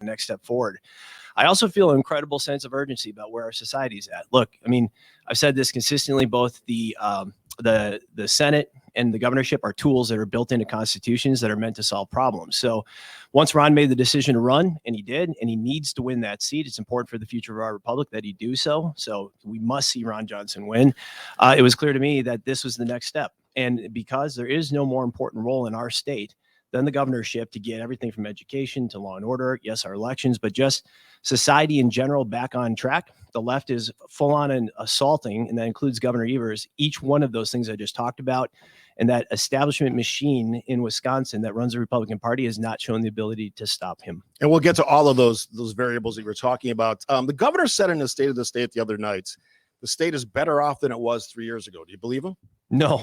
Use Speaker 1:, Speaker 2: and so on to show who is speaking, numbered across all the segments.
Speaker 1: the next step forward. I also feel an incredible sense of urgency about where our society's at. Look, I mean, I've said this consistently, both the Senate and the governorship are tools that are built into constitutions that are meant to solve problems. So once Ron made the decision to run, and he did, and he needs to win that seat, it's important for the future of our republic that he do so. So we must see Ron Johnson win. It was clear to me that this was the next step. And because there is no more important role in our state than the governorship to get everything from education to law and order, yes, our elections, but just society in general back on track. The left is full on and assaulting, and that includes Governor Evers, each one of those things I just talked about. And that establishment machine in Wisconsin that runs the Republican Party has not shown the ability to stop him.
Speaker 2: And we'll get to all of those variables that you were talking about. The governor said in his State of the State the other night, the state is better off than it was 3 years ago. Do you believe him?
Speaker 1: No.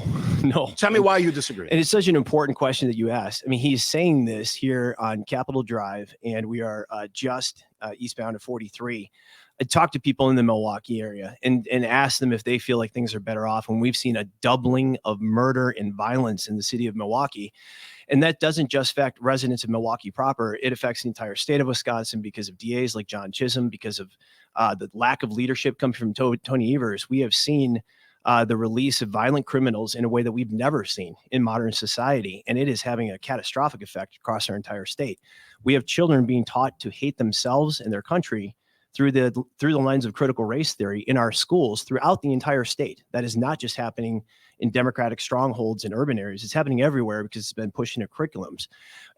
Speaker 2: Tell me why you disagree.
Speaker 1: And it's such an important question that you asked. I mean, he's saying this here on Capitol Drive, and we are just eastbound of 43. I talked to people in the Milwaukee area and asked them if they feel like things are better off when we've seen a doubling of murder and violence in the city of Milwaukee. And that doesn't just affect residents of Milwaukee proper. It affects the entire state of Wisconsin because of DAs like John Chisholm, because of the lack of leadership coming from Tony Evers. We have seen the release of violent criminals in a way that we've never seen in modern society. And it is having a catastrophic effect across our entire state. We have children being taught to hate themselves and their country through the lens of critical race theory in our schools throughout the entire state. That is not just happening in Democratic strongholds in urban areas. It's happening everywhere because it's been pushed into curriculums.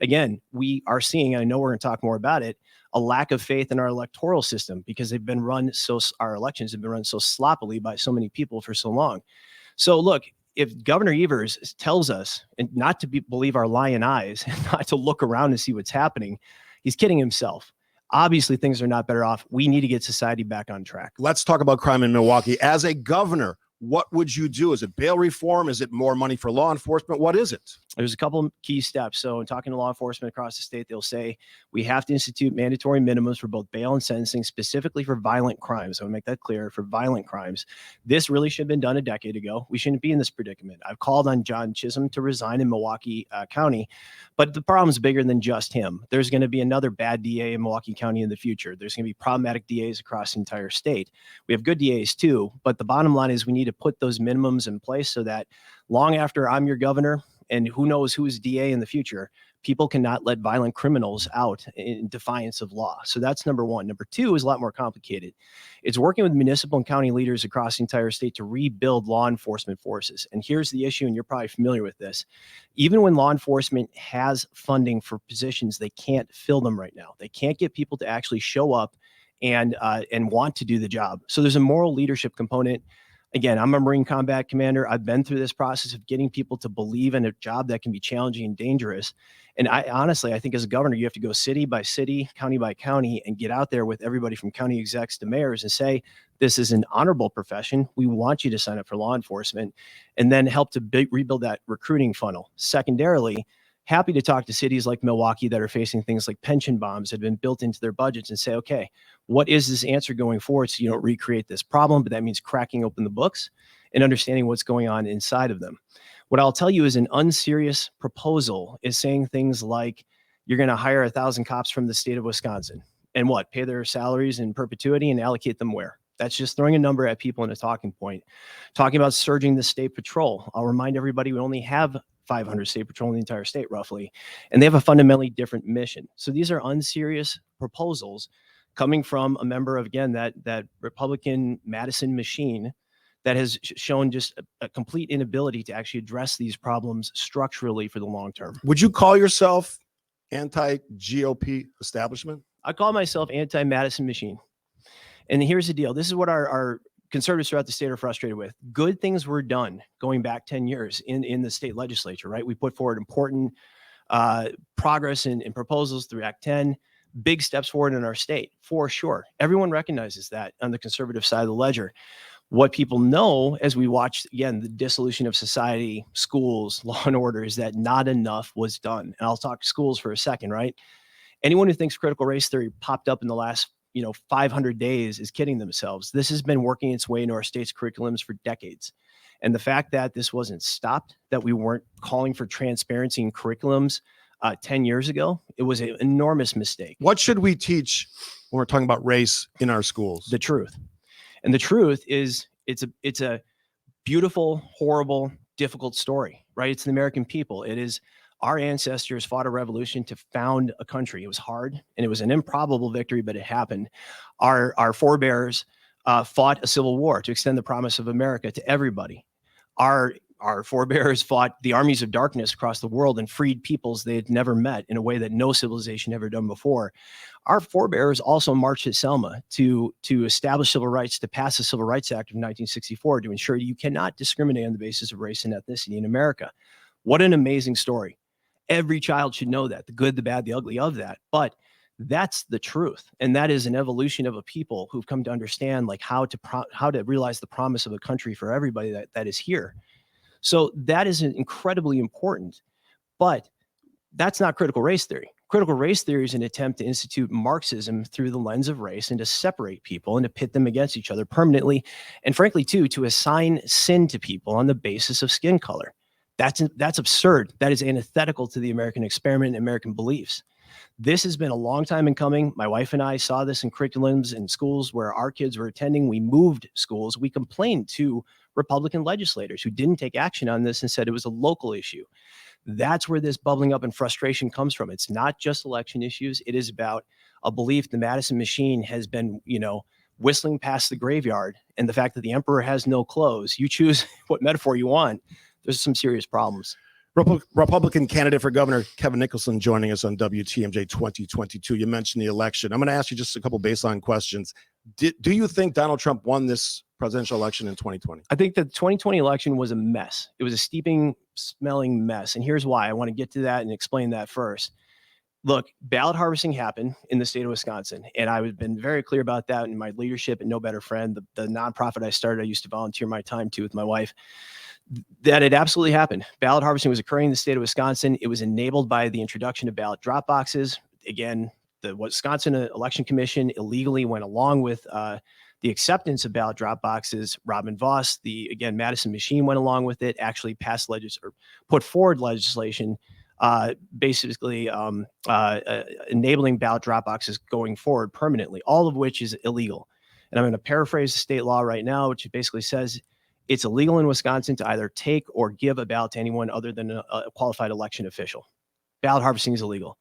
Speaker 1: Again, we are seeing, and I know we're going to talk more about it, a lack of faith in our electoral system because our elections have been run so sloppily by so many people for so long. So look, if Governor Evers tells us and not to believe our lying eyes and not to look around and see what's happening, he's kidding himself. Obviously, things are not better off. We need to get society back on track.
Speaker 2: Let's talk about crime in Milwaukee. As a governor, what would you do? Is it bail reform? Is it more money for law enforcement? What is it?
Speaker 1: There's a couple of key steps. So in talking to law enforcement across the state, they'll say we have to institute mandatory minimums for both bail and sentencing, specifically for violent crimes. I want to make that clear, for violent crimes. This really should have been done a decade ago. We shouldn't be in this predicament. I've called on John Chisholm to resign in Milwaukee County, but the problem is bigger than just him. There's going to be another bad DA in Milwaukee County in the future. There's going to be problematic DAs across the entire state. We have good DAs too, but the bottom line is we need to put those minimums in place so that long after I'm your governor, and who knows who's DA in the future, people cannot let violent criminals out in defiance of law. So that's number one. Number two is a lot more complicated. It's working with municipal and county leaders across the entire state to rebuild law enforcement forces. And here's the issue, and you're probably familiar with this. Even when law enforcement has funding for positions, they can't fill them right now. They can't get people to actually show up and want to do the job. So there's a moral leadership component. Again, I'm a Marine combat commander. I've been through this process of getting people to believe in a job that can be challenging and dangerous. And I think as a governor, you have to go city by city, county by county, and get out there with everybody from county execs to mayors and say, this is an honorable profession. We want you to sign up for law enforcement, and then help to rebuild that recruiting funnel. Secondarily, happy to talk to cities like Milwaukee that are facing things like pension bombs that have been built into their budgets and say, okay, what is this answer going forward so you don't recreate this problem? But that means cracking open the books and understanding what's going on inside of them. What I'll tell you is an unserious proposal is saying things like you're going to hire 1,000 cops from the state of Wisconsin and pay their salaries in perpetuity and allocate them where? That's just throwing a number at people in a talking point. Talking about surging the state patrol. I'll remind everybody we only have 500 state patrol in the entire state roughly, and they have a fundamentally different mission. So these are unserious proposals coming from a member of, again, that Republican Madison machine that has shown just a complete inability to actually address these problems structurally for the long term.
Speaker 2: Would you call yourself anti-GOP establishment?
Speaker 1: I call myself anti-Madison machine. And here's the deal. This is what our conservatives throughout the state are frustrated with. Good things were done going back 10 years in the state legislature, right? We put forward important progress in proposals through Act 10, big steps forward in our state, for sure. Everyone recognizes that on the conservative side of the ledger. What people know as we watch, again, the dissolution of society, schools, law and order, is that not enough was done. And I'll talk schools for a second, right? Anyone who thinks critical race theory popped up in the last 500 days is kidding themselves. This has been working its way into our state's curriculums for decades. And the fact that this wasn't stopped, that we weren't calling for transparency in curriculums 10 years ago, it was an enormous mistake.
Speaker 2: What should we teach when we're talking about race in our schools?
Speaker 1: The truth. And the truth is it's a beautiful, horrible, difficult story, right? It's the American people. It is our ancestors fought a revolution to found a country. It was hard and it was an improbable victory, but it happened. Our forebears fought a civil war to extend the promise of America to everybody. Our forebears fought the armies of darkness across the world and freed peoples they had never met in a way that no civilization ever done before. Our forebears also marched at Selma to establish civil rights, to pass the Civil Rights Act of 1964 to ensure you cannot discriminate on the basis of race and ethnicity in America. What an amazing story. Every child should know that, the good, the bad, the ugly of that. But that's the truth. And that is an evolution of a people who've come to understand like how to realize the promise of a country for everybody that is here. So that is incredibly important, but that's not critical race theory. Critical race theory is an attempt to institute Marxism through the lens of race and to separate people and to pit them against each other permanently. And frankly, too, to assign sin to people on the basis of skin color. That's absurd. That is antithetical to the American experiment and American beliefs. This has been a long time in coming. My wife and I saw this in curriculums in schools where our kids were attending. We moved schools. We complained to Republican legislators who didn't take action on this and said it was a local issue. That's where this bubbling up and frustration comes from. It's not just election issues. It is about a belief the Madison machine has been, whistling past the graveyard, and the fact that the emperor has no clothes. You choose what metaphor you want. There's some serious problems.
Speaker 2: Republican candidate for governor Kevin Nicholson joining us on WTMJ 2022. You mentioned the election. I'm going to ask you just a couple baseline questions. Do you think Donald Trump won this presidential election in 2020?
Speaker 1: I think the 2020 election was a mess. It was a steeping, smelling mess. And here's why. I want to get to that and explain that first. Look, ballot harvesting happened in the state of Wisconsin. And I've been very clear about that in my leadership at No Better Friend, the nonprofit I started, I used to volunteer my time to with my wife. That it absolutely happened. Ballot harvesting was occurring in the state of Wisconsin. It was enabled by the introduction of ballot drop boxes. Again, the Wisconsin Election Commission illegally went along with the acceptance of ballot drop boxes. Robin Voss, the Madison machine went along with it, actually passed put forward legislation basically enabling ballot drop boxes going forward permanently, all of which is illegal. And I'm going to paraphrase the state law right now, which basically says it's illegal in Wisconsin to either take or give a ballot to anyone other than a qualified election official. Ballot harvesting is illegal.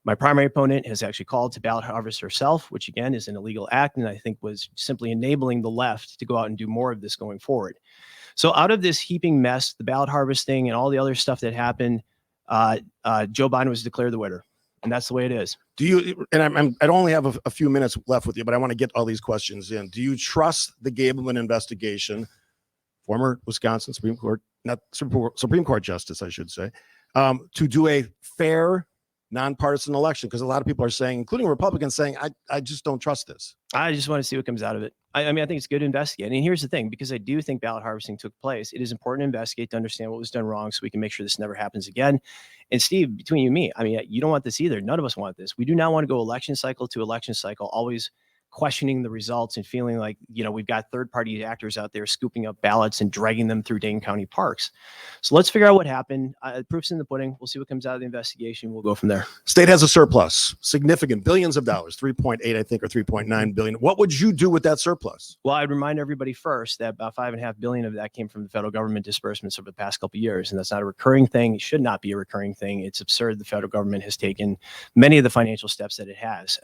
Speaker 1: My primary opponent has actually called to ballot harvest herself, which again is an illegal act, and I think was simply enabling the left to go out and do more of this going forward. So out of this heaping mess, the ballot harvesting and all the other stuff that happened, Joe Biden was declared the winner, and that's the way it is.
Speaker 2: Do you? And I only have a few minutes left with you, but I want to get all these questions in. Do you trust the Gableman investigation? Former Wisconsin Supreme Court Justice, I should say, to do a fair, nonpartisan election? Because a lot of people are saying, including Republicans, saying, I just don't trust this.
Speaker 1: I just want to see what comes out of it. I mean, I think it's good to investigate. And here's the thing, because I do think ballot harvesting took place, it is important to investigate to understand what was done wrong so we can make sure this never happens again. And Steve, between you and me, I mean, you don't want this either. None of us want this. We do not want to go election cycle to election cycle, always questioning the results and feeling like, we've got third-party actors out there scooping up ballots and dragging them through Dane County parks. So let's figure out what happened. Proof's in the pudding. We'll see what comes out of the investigation. We'll go from there.
Speaker 2: State has a surplus, significant billions of dollars, 3.8, I think, or 3.9 billion. What would you do with that surplus?
Speaker 1: Well, I'd remind everybody first that about $5.5 billion of that came from the federal government disbursements over the past couple of years. And that's not a recurring thing. It should not be a recurring thing. It's absurd. The federal government has taken many of the financial steps that it has.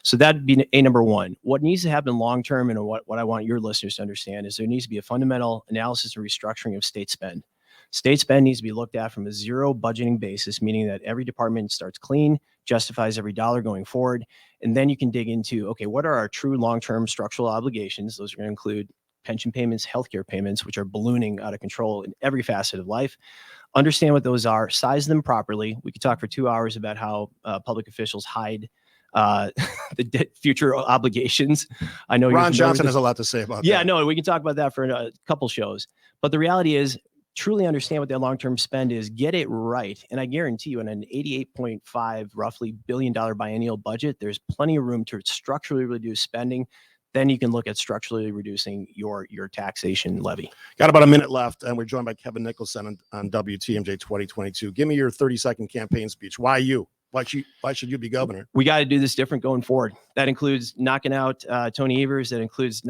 Speaker 1: So that'd be a number one. What needs to happen long-term, and what I want your listeners to understand, is there needs to be a fundamental analysis and restructuring of state spend. State spend needs to be looked at from a zero budgeting basis, meaning that every department starts clean, justifies every dollar going forward. And then you can dig into, okay, what are our true long-term structural obligations? Those are going to include pension payments, healthcare payments, which are ballooning out of control in every facet of life. Understand what those are, size them properly. We could talk for 2 hours about how public officials hide the future obligations. I know
Speaker 2: Ron Johnson has a lot to say about that.
Speaker 1: Yeah, no, we can talk about that for a couple shows. But the reality is, truly understand what that long-term spend is, get it right. And I guarantee you, in an $88.5 roughly billion biennial budget, there's plenty of room to structurally reduce spending, then you can look at structurally reducing your taxation levy.
Speaker 2: Got about a minute left, and we're joined by Kevin Nicholson on WTMJ 2022. Give me your 30-second campaign speech. Why you? Why should you be governor?
Speaker 1: We got to do this different going forward. That includes knocking out Tony Evers. That includes,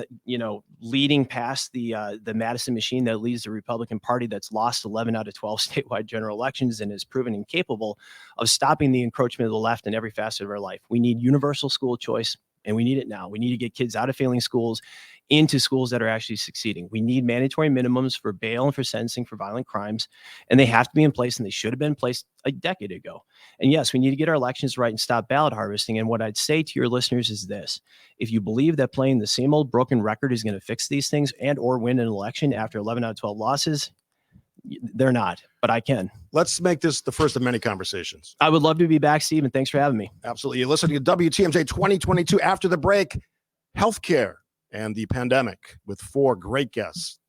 Speaker 1: leading past the Madison machine that leads the Republican Party that's lost 11 out of 12 statewide general elections and is proven incapable of stopping the encroachment of the left in every facet of our life. We need universal school choice, and we need it now. We need to get kids out of failing schools into schools that are actually succeeding. We need mandatory minimums for bail and for sentencing for violent crimes, and they have to be in place, and they should have been in place a decade ago. And yes, we need to get our elections right and stop ballot harvesting. And what I'd say to your listeners is this: if you believe that playing the same old broken record is going to fix these things and or win an election after 11 out of 12 losses, they're not, but I can.
Speaker 2: Let's make this the first of many conversations.
Speaker 1: I would love to be back, Steve, and thanks for having me.
Speaker 2: Absolutely. You're listening to WTMJ 2022. After the break, healthcare and the pandemic with 4 great guests.